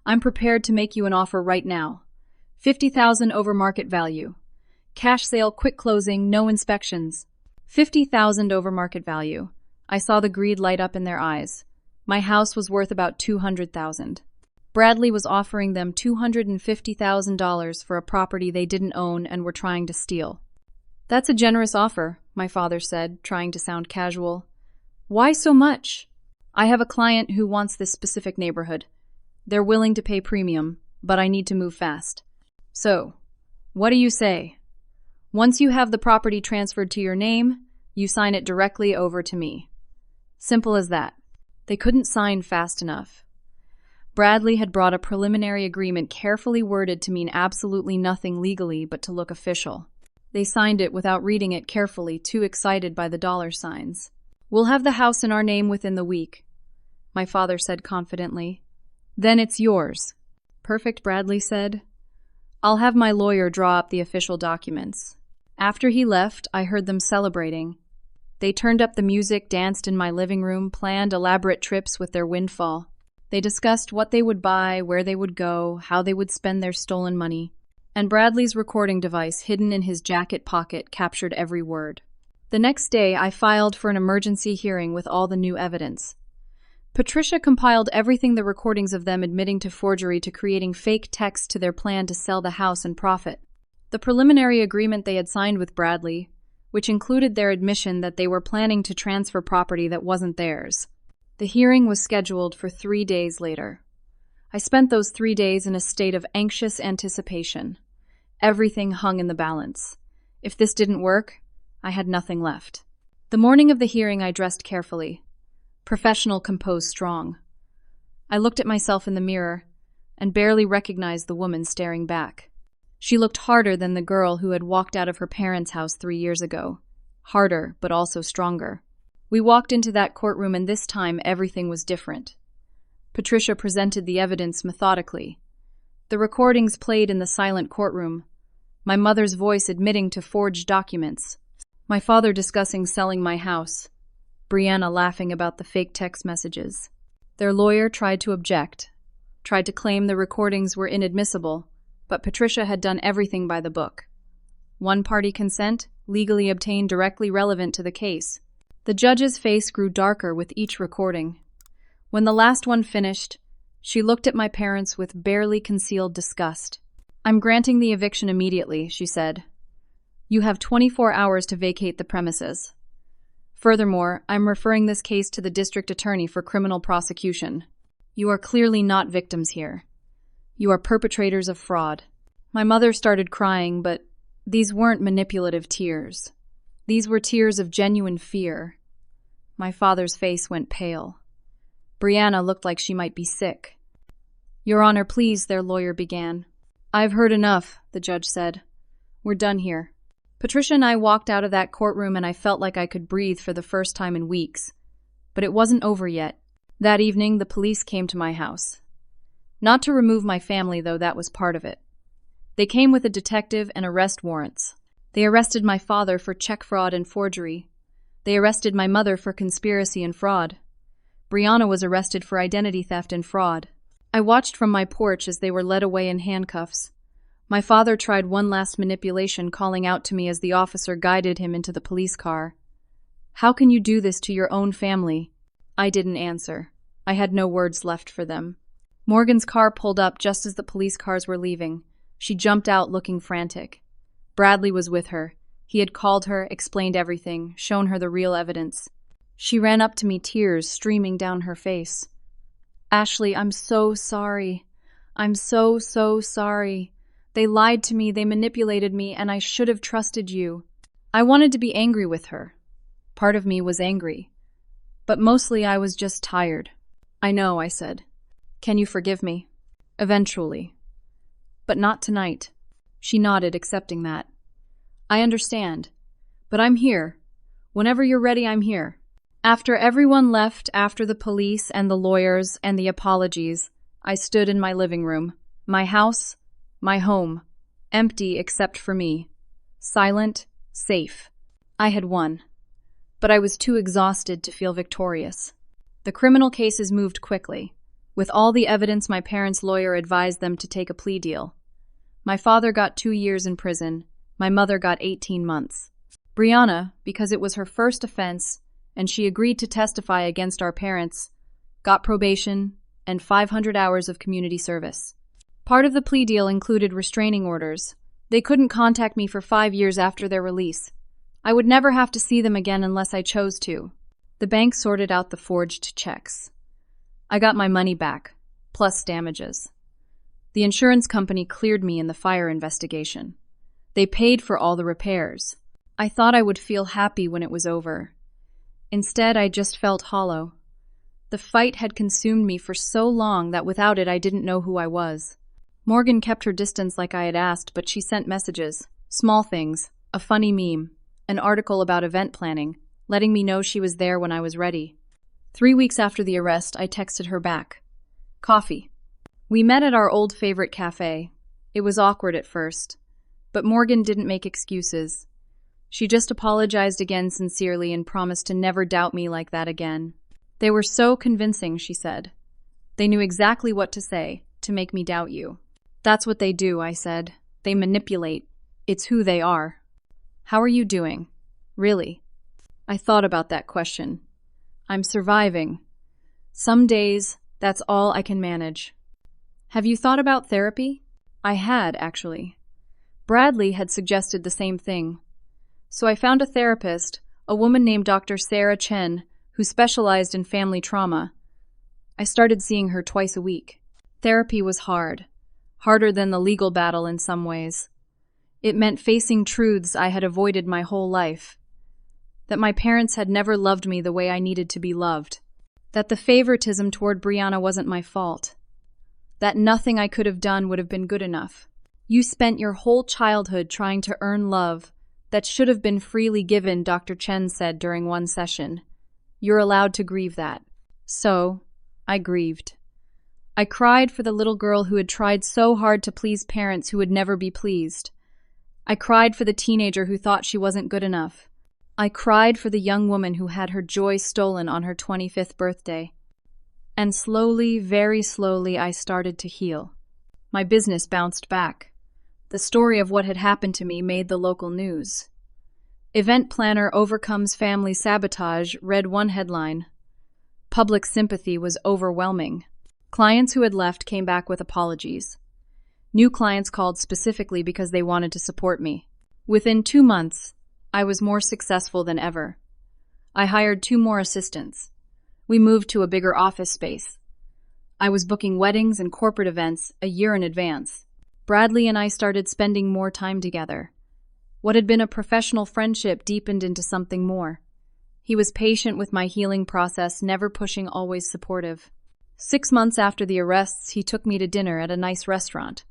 I'm prepared to make you an offer right now. 50,000 over market value. Cash sale, quick closing, no inspections." 50,000 over market value. I saw the greed light up in their eyes. My house was worth about 200,000. Bradley was offering them $250,000 for a property they didn't own and were trying to steal. "That's a generous offer," my father said, trying to sound casual. "Why so much?" "I have a client who wants this specific neighborhood. They're willing to pay premium, but I need to move fast." "So, what do you say? Once you have the property transferred to your name, you sign it directly over to me. Simple as that." They couldn't sign fast enough. Bradley had brought a preliminary agreement carefully worded to mean absolutely nothing legally but to look official. They signed it without reading it carefully, too excited by the dollar signs. "We'll have the house in our name within the week," my father said confidently. "Then it's yours." "Perfect," Bradley said. "I'll have my lawyer draw up the official documents." After he left, I heard them celebrating. They turned up the music, danced in my living room, planned elaborate trips with their windfall. They discussed what they would buy, where they would go, how they would spend their stolen money. And Bradley's recording device, hidden in his jacket pocket, captured every word. The next day, I filed for an emergency hearing with all the new evidence. Patricia compiled everything, the recordings of them admitting to forgery to creating fake text to their plan to sell the house and profit. The preliminary agreement they had signed with Bradley, which included their admission that they were planning to transfer property that wasn't theirs. The hearing was scheduled for 3 days later. I spent those 3 days in a state of anxious anticipation. Everything hung in the balance. If this didn't work, I had nothing left. The morning of the hearing, I dressed carefully. Professional, composed, strong. I looked at myself in the mirror and barely recognized the woman staring back. She looked harder than the girl who had walked out of her parents' house 3 years ago. Harder, but also stronger. We walked into that courtroom, and this time everything was different. Patricia presented the evidence methodically. The recordings played in the silent courtroom. My mother's voice admitting to forged documents. My father discussing selling my house. Brianna laughing about the fake text messages. Their lawyer tried to object, tried to claim the recordings were inadmissible, but Patricia had done everything by the book. One-party consent, legally obtained, directly relevant to the case. The judge's face grew darker with each recording. When the last one finished, she looked at my parents with barely concealed disgust. "I'm granting the eviction immediately," she said. "You have 24 hours to vacate the premises. Furthermore, I'm referring this case to the district attorney for criminal prosecution. You are clearly not victims here. You are perpetrators of fraud." My mother started crying, but these weren't manipulative tears. These were tears of genuine fear. My father's face went pale. Brianna looked like she might be sick. "Your Honor, please," their lawyer began. "I've heard enough," the judge said. "We're done here." Patricia and I walked out of that courtroom, and I felt like I could breathe for the first time in weeks. But it wasn't over yet. That evening, the police came to my house. Not to remove my family, though that was part of it. They came with a detective and arrest warrants. They arrested my father for check fraud and forgery. They arrested my mother for conspiracy and fraud. Brianna was arrested for identity theft and fraud. I watched from my porch as they were led away in handcuffs. My father tried one last manipulation, calling out to me as the officer guided him into the police car. "How can you do this to your own family?" I didn't answer. I had no words left for them. Morgan's car pulled up just as the police cars were leaving. She jumped out looking frantic. Bradley was with her. He had called her, explained everything, shown her the real evidence. She ran up to me, tears streaming down her face. "Ashley, I'm so sorry. I'm so sorry. They lied to me, they manipulated me, and I should have trusted you." I wanted to be angry with her. Part of me was angry. But mostly I was just tired. "I know," I said. "Can you forgive me?" "Eventually. But not tonight." She nodded, accepting that. "I understand. But I'm here. Whenever you're ready, I'm here." After everyone left, after the police and the lawyers and the apologies, I stood in my living room. My house, my home, empty except for me. Silent, safe. I had won. But I was too exhausted to feel victorious. The criminal cases moved quickly. With all the evidence, my parents' lawyer advised them to take a plea deal. My father got 2 years in prison. My mother got 18 months. Brianna, because it was her first offense, and she agreed to testify against our parents, got probation and 500 hours of community service. Part of the plea deal included restraining orders. They couldn't contact me for 5 years after their release. I would never have to see them again unless I chose to. The bank sorted out the forged checks. I got my money back, plus damages. The insurance company cleared me in the fire investigation. They paid for all the repairs. I thought I would feel happy when it was over. Instead, I just felt hollow. The fight had consumed me for so long that without it I didn't know who I was. Morgan kept her distance like I had asked, but she sent messages. Small things, a funny meme, an article about event planning, letting me know she was there when I was ready. 3 weeks after the arrest, I texted her back. Coffee. We met at our old favorite cafe. It was awkward at first, but Morgan didn't make excuses. She just apologized again sincerely and promised to never doubt me like that again. They were so convincing, she said. They knew exactly what to say to make me doubt you. That's what they do, I said. They manipulate. It's who they are. How are you doing? Really? I thought about that question. I'm surviving. Some days, that's all I can manage. Have you thought about therapy? I had, actually. Bradley had suggested the same thing. So I found a therapist, a woman named Dr. Sarah Chen, who who specialized in family trauma. I started seeing her twice a week. Therapy was hard, harder than the legal battle in some ways. It meant facing truths I had avoided my whole life. That my parents had never loved me the way I needed to be loved. That the favoritism toward Brianna wasn't my fault. That nothing I could have done would have been good enough. You spent your whole childhood trying to earn love that should have been freely given, Dr. Chen said during one session. You're allowed to grieve that. So, I grieved. I cried for the little girl who had tried so hard to please parents who would never be pleased. I cried for the teenager who thought she wasn't good enough. I cried for the young woman who had her joy stolen on her 25th birthday. And slowly, very slowly, I started to heal. My business bounced back. The story of what had happened to me made the local news. Event planner overcomes family sabotage read one headline. Public sympathy was overwhelming. Clients who had left came back with apologies. New clients called specifically because they wanted to support me. Within 2 months, I was more successful than ever. I hired 2 more assistants. We moved to a bigger office space. I was booking weddings and corporate events a year in advance. Bradley and I started spending more time together. What had been a professional friendship deepened into something more. He was patient with my healing process, never pushing, always supportive. 6 months after the arrests, he took me to dinner at a nice restaurant.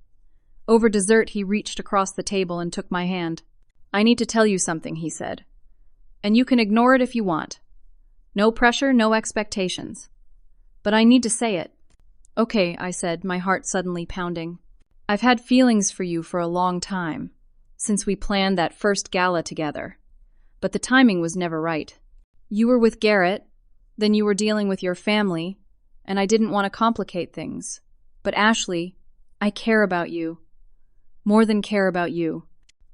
Over dessert, he reached across the table and took my hand. I need to tell you something, he said. And you can ignore it if you want. No pressure, no expectations. But I need to say it. Okay, I said, my heart suddenly pounding. I've had feelings for you for a long time, since we planned that first gala together. But the timing was never right. You were with Garrett, then you were dealing with your family, and I didn't want to complicate things. But Ashley, I care about you. More than care about you.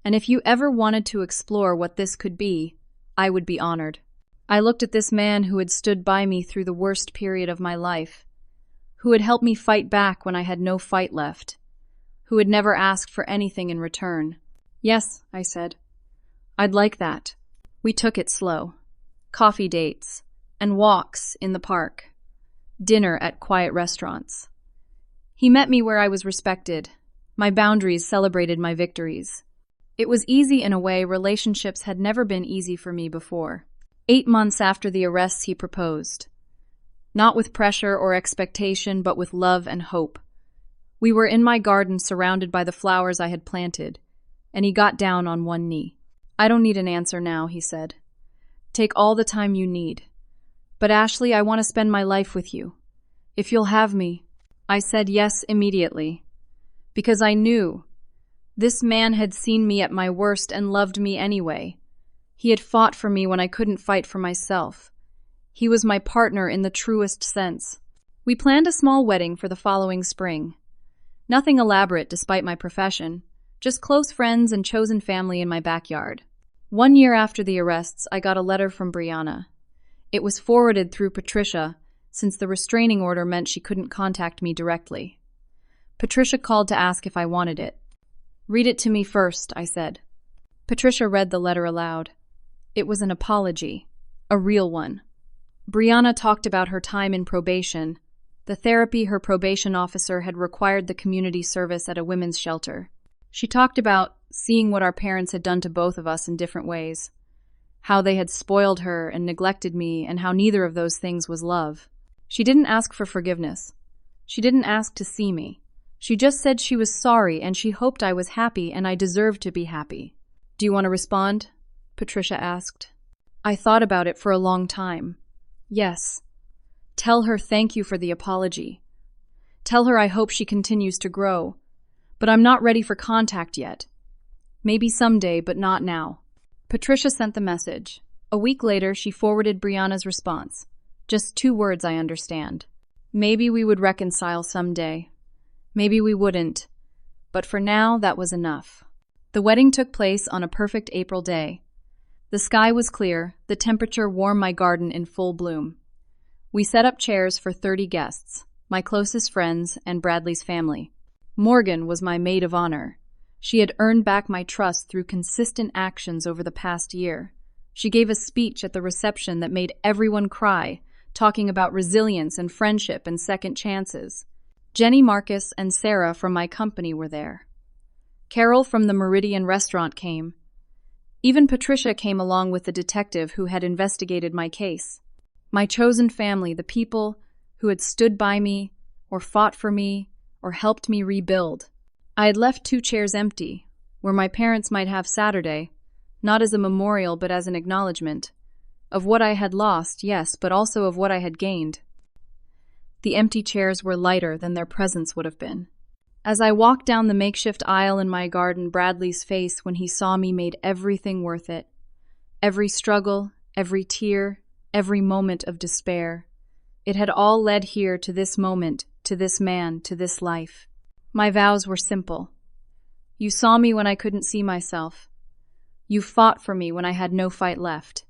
And if you ever wanted to explore what this could be, I would be honored. I looked at this man who had stood by me through the worst period of my life, who had helped me fight back when I had no fight left, who had never asked for anything in return. Yes, I said. I'd like that. We took it slow. Coffee dates, and walks in the park. Dinner at quiet restaurants. He met me where I was respected. My boundaries celebrated my victories. It was easy in a way relationships had never been easy for me before. 8 months after the arrests, he proposed. Not with pressure or expectation, but with love and hope. We were in my garden surrounded by the flowers I had planted, and he got down on one knee. I don't need an answer now, he said. Take all the time you need. But Ashley, I want to spend my life with you. If you'll have me. I said yes immediately. Because I knew. This man had seen me at my worst and loved me anyway. He had fought for me when I couldn't fight for myself. He was my partner in the truest sense. We planned a small wedding for the following spring. Nothing elaborate despite my profession, just close friends and chosen family in my backyard. 1 year after the arrests, I got a letter from Brianna. It was forwarded through Patricia, since the restraining order meant she couldn't contact me directly. Patricia called to ask if I wanted it. Read it to me first, I said. Patricia read the letter aloud. It was an apology, a real one. Brianna talked about her time in probation, the therapy her probation officer had required the community service at a women's shelter. She talked about seeing what our parents had done to both of us in different ways, how they had spoiled her and neglected me, and how neither of those things was love. She didn't ask for forgiveness. She didn't ask to see me. She just said she was sorry and she hoped I was happy and I deserved to be happy. Do you want to respond? Patricia asked. I thought about it for a long time. Yes. Tell her thank you for the apology. Tell her I hope she continues to grow. But I'm not ready for contact yet. Maybe someday, but not now. Patricia sent the message. A week later, she forwarded Brianna's response. Just 2 words I understand. Maybe we would reconcile someday. Maybe we wouldn't. But for now, that was enough. The wedding took place on a perfect April day. The sky was clear, the temperature warmed my garden in full bloom. We set up chairs for 30 guests, my closest friends and Bradley's family. Morgan was my maid of honor. She had earned back my trust through consistent actions over the past year. She gave a speech at the reception that made everyone cry, talking about resilience and friendship and second chances. Jenny, Marcus, and Sarah from my company were there. Carol from the Meridian restaurant came. Even Patricia came along with the detective who had investigated my case. My chosen family, the people who had stood by me, or fought for me, or helped me rebuild. I had left 2 chairs empty, where my parents might have Saturday, not as a memorial but as an acknowledgement of what I had lost, yes, but also of what I had gained. The empty chairs were lighter than their presence would have been. As I walked down the makeshift aisle in my garden, Bradley's face when he saw me made everything worth it. Every struggle, every tear, every moment of despair. It had all led here to this moment, to this man, to this life. My vows were simple. You saw me when I couldn't see myself. You fought for me when I had no fight left.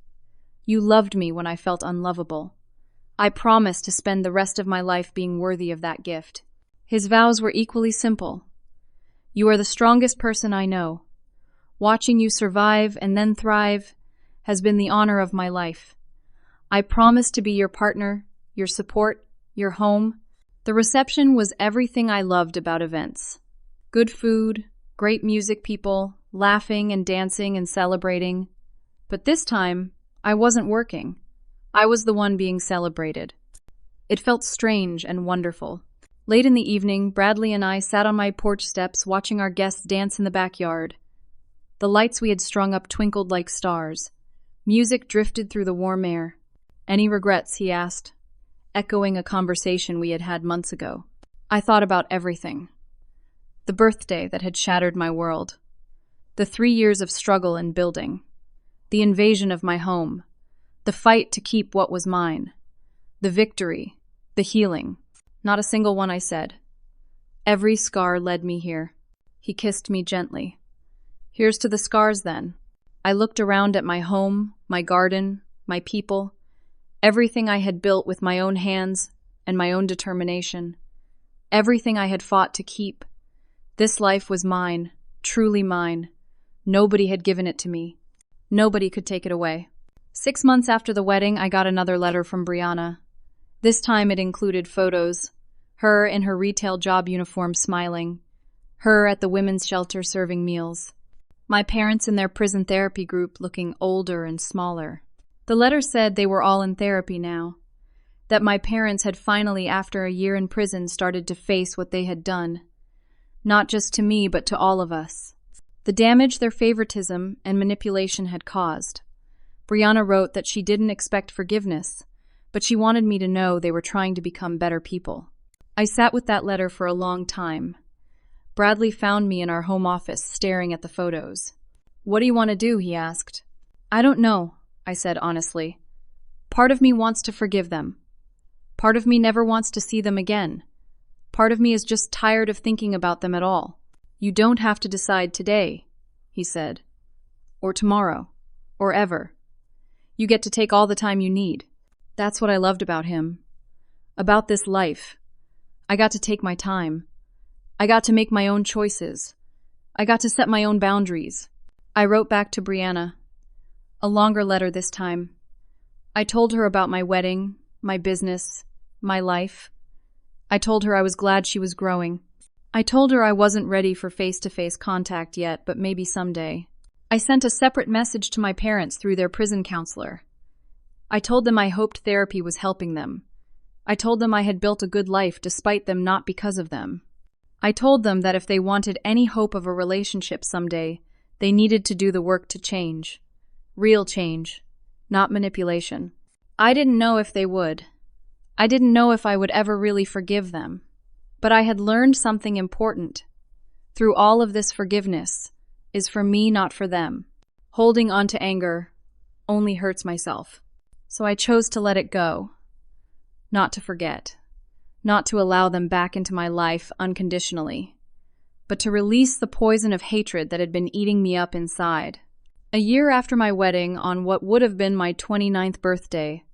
You loved me when I felt unlovable. I promised to spend the rest of my life being worthy of that gift. His vows were equally simple. You are the strongest person I know. Watching you survive and then thrive has been the honor of my life. I promise to be your partner, your support, your home. The reception was everything I loved about events. Good food, great music, people, laughing and dancing and celebrating. But this time, I wasn't working. I was the one being celebrated. It felt strange and wonderful. Late in the evening, Bradley and I sat on my porch steps watching our guests dance in the backyard. The lights we had strung up twinkled like stars. Music drifted through the warm air. Any regrets, he asked, echoing a conversation we had had months ago. I thought about everything. The birthday that had shattered my world. The 3 years of struggle and building. The invasion of my home. The fight to keep what was mine. The victory. The healing. Not a single one, I said. Every scar led me here. He kissed me gently. Here's to the scars, then. I looked around at my home, my garden, my people, everything I had built with my own hands and my own determination, everything I had fought to keep. This life was mine, truly mine. Nobody had given it to me. Nobody could take it away. 6 months after the wedding, I got another letter from Brianna. This time it included photos. Her in her retail job uniform smiling. Her at the women's shelter serving meals. My parents in their prison therapy group looking older and smaller. The letter said they were all in therapy now. That my parents had finally, after a year in prison, started to face what they had done. Not just to me, but to all of us. The damage their favoritism and manipulation had caused. Brianna wrote that she didn't expect forgiveness, but she wanted me to know they were trying to become better people. I sat with that letter for a long time. Bradley found me in our home office, staring at the photos. What do you want to do? He asked. I don't know, I said honestly. Part of me wants to forgive them. Part of me never wants to see them again. Part of me is just tired of thinking about them at all. You don't have to decide today, he said. Or tomorrow. Or ever. You get to take all the time you need. That's what I loved about him. About this life. I got to take my time. I got to make my own choices. I got to set my own boundaries. I wrote back to Brianna. A longer letter this time. I told her about my wedding, my business, my life. I told her I was glad she was growing. I told her I wasn't ready for face-to-face contact yet, but maybe someday. I sent a separate message to my parents through their prison counselor. I told them I hoped therapy was helping them. I told them I had built a good life despite them, not because of them. I told them that if they wanted any hope of a relationship someday, they needed to do the work to change. Real change, not manipulation. I didn't know if they would. I didn't know if I would ever really forgive them. But I had learned something important. Through all of this, forgiveness is for me, not for them. Holding on to anger only hurts myself. So I chose to let it go. Not to forget. Not to allow them back into my life unconditionally. But to release the poison of hatred that had been eating me up inside. A year after my wedding, on what would have been my 29th birthday,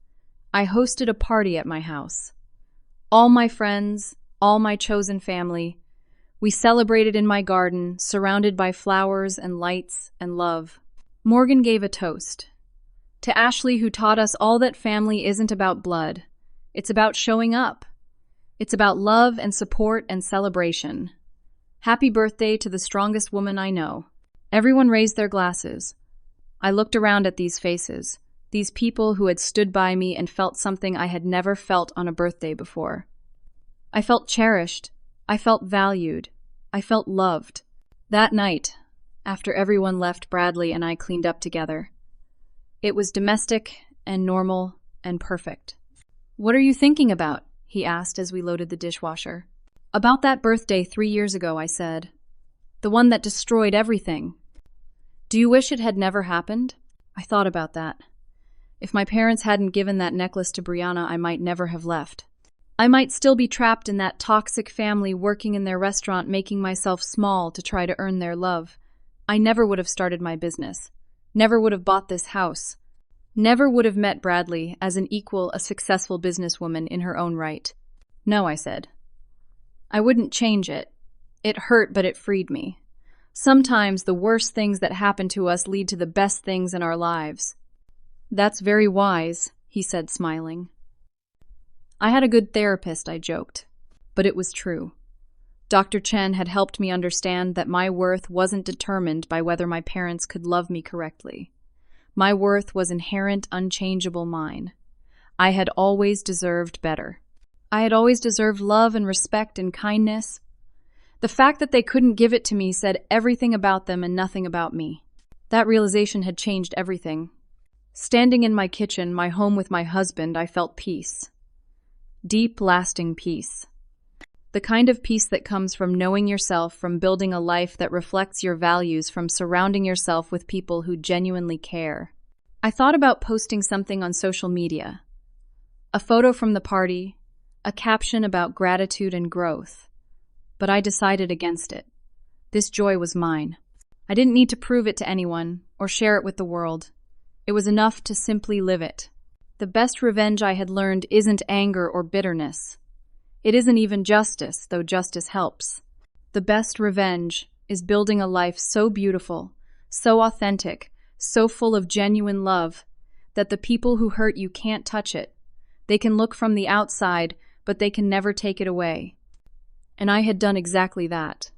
I hosted a party at my house. All my friends, all my chosen family, we celebrated in my garden, surrounded by flowers and lights and love. Morgan gave a toast. To Ashley, who taught us all that family isn't about blood. It's about showing up. It's about love and support and celebration. Happy birthday to the strongest woman I know. Everyone raised their glasses. I looked around at these faces, these people who had stood by me and felt something I had never felt on a birthday before. I felt cherished. I felt valued. I felt loved. That night, after everyone left, Bradley and I cleaned up together. It was domestic and normal and perfect. "What are you thinking about?" he asked as we loaded the dishwasher. "About that birthday 3 years ago," I said. "The one that destroyed everything. Do you wish it had never happened?" I thought about that. If my parents hadn't given that necklace to Brianna, I might never have left. I might still be trapped in that toxic family, working in their restaurant, making myself small to try to earn their love. I never would have started my business. Never would have bought this house. Never would have met Bradley as an equal, a successful businesswoman in her own right. "No," I said. "I wouldn't change it. It hurt, but it freed me. Sometimes the worst things that happen to us lead to the best things in our lives." "That's very wise," he said, smiling. I had a good therapist, I joked. But it was true. Dr. Chen had helped me understand that my worth wasn't determined by whether my parents could love me correctly. My worth was inherent, unchangeable mine. I had always deserved better. I had always deserved love and respect and kindness. The fact that they couldn't give it to me said everything about them and nothing about me. That realization had changed everything. Standing in my kitchen, my home with my husband, I felt peace. Deep, lasting peace. The kind of peace that comes from knowing yourself, from building a life that reflects your values, from surrounding yourself with people who genuinely care. I thought about posting something on social media. A photo from the party, a caption about gratitude and growth. But I decided against it. This joy was mine. I didn't need to prove it to anyone or share it with the world. It was enough to simply live it. The best revenge I had learned isn't anger or bitterness. It isn't even justice, though justice helps. The best revenge is building a life so beautiful, so authentic, so full of genuine love, that the people who hurt you can't touch it. They can look from the outside, but they can never take it away. And I had done exactly that.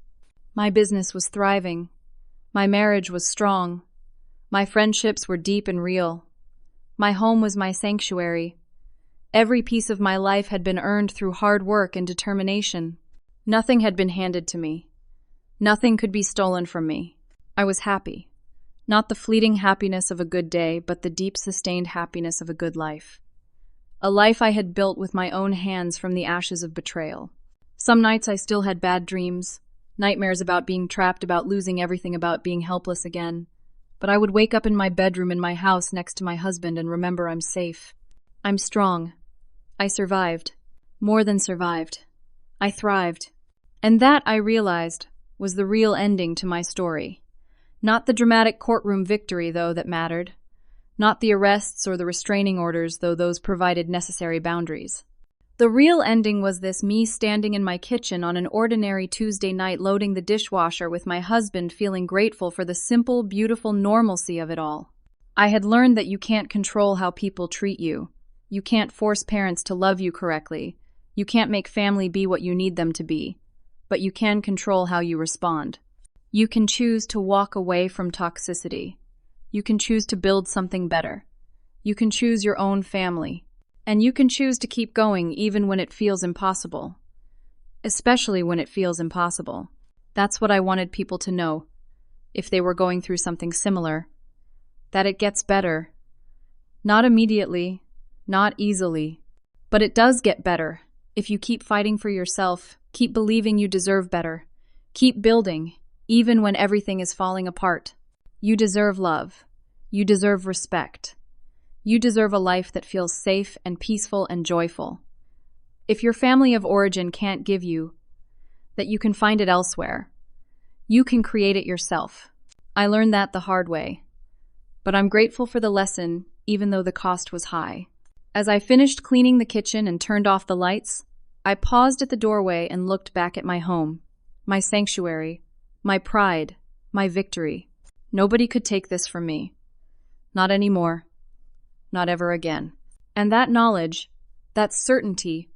My business was thriving. My marriage was strong. My friendships were deep and real. My home was my sanctuary. Every piece of my life had been earned through hard work and determination. Nothing had been handed to me. Nothing could be stolen from me. I was happy. Not the fleeting happiness of a good day, but the deep, sustained happiness of a good life. A life I had built with my own hands from the ashes of betrayal. Some nights I still had bad dreams, nightmares about being trapped, about losing everything, about being helpless again. But I would wake up in my bedroom in my house next to my husband and remember I'm safe. I'm strong. I survived. More than survived. I thrived. And that, I realized, was the real ending to my story. Not the dramatic courtroom victory, though, that mattered. Not the arrests or the restraining orders, though those provided necessary boundaries. The real ending was this: me standing in my kitchen on an ordinary Tuesday night, loading the dishwasher with my husband, feeling grateful for the simple, beautiful normalcy of it all. I had learned that you can't control how people treat you. You can't force parents to love you correctly. You can't make family be what you need them to be. But you can control how you respond. You can choose to walk away from toxicity. You can choose to build something better. You can choose your own family. And you can choose to keep going even when it feels impossible. Especially when it feels impossible. That's what I wanted people to know, if they were going through something similar. That it gets better. Not immediately, not easily, but it does get better if you keep fighting for yourself, keep believing you deserve better, keep building, even when everything is falling apart. You deserve love. You deserve respect. You deserve a life that feels safe and peaceful and joyful. If your family of origin can't give you, that you can find it elsewhere. You can create it yourself. I learned that the hard way. But I'm grateful for the lesson, even though the cost was high. As I finished cleaning the kitchen and turned off the lights, I paused at the doorway and looked back at my home, my sanctuary, my pride, my victory. Nobody could take this from me. Not anymore. not ever again. And that knowledge, that certainty,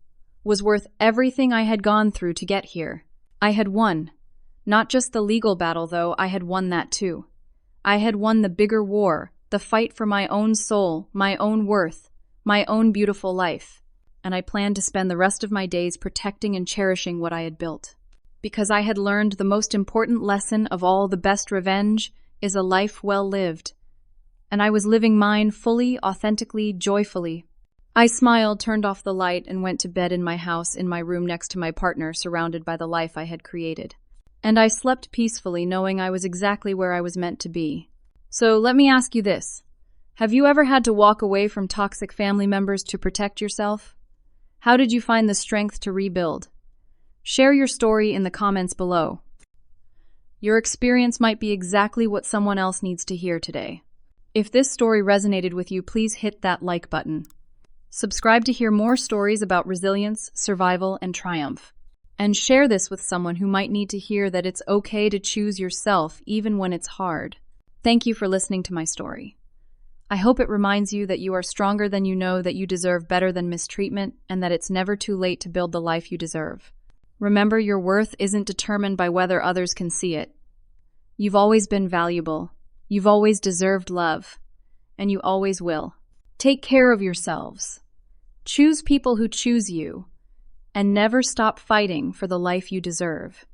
was worth everything I had gone through to get here. I had won. Not just the legal battle, though, I had won that too. I had won the bigger war, the fight for my own soul, my own worth, my own beautiful life. And I planned to spend the rest of my days protecting and cherishing what I had built. Because I had learned the most important lesson of all, the best revenge is a life well lived. And I was living mine fully, authentically, joyfully. I smiled, turned off the light, and went to bed in my house, in my room next to my partner, surrounded by the life I had created. And I slept peacefully, knowing I was exactly where I was meant to be. So let me ask you this. Have you ever had to walk away from toxic family members to protect yourself? How did you find the strength to rebuild? Share your story in the comments below. Your experience might be exactly what someone else needs to hear today. If this story resonated with you, please hit that like button. Subscribe to hear more stories about resilience, survival, and triumph. And share this with someone who might need to hear that it's okay to choose yourself even when it's hard. Thank you for listening to my story. I hope it reminds you that you are stronger than you know, that you deserve better than mistreatment, and that it's never too late to build the life you deserve. Remember, your worth isn't determined by whether others can see it. You've always been valuable. You've always deserved love. And you always will. Take care of yourselves. Choose people who choose you. And never stop fighting for the life you deserve.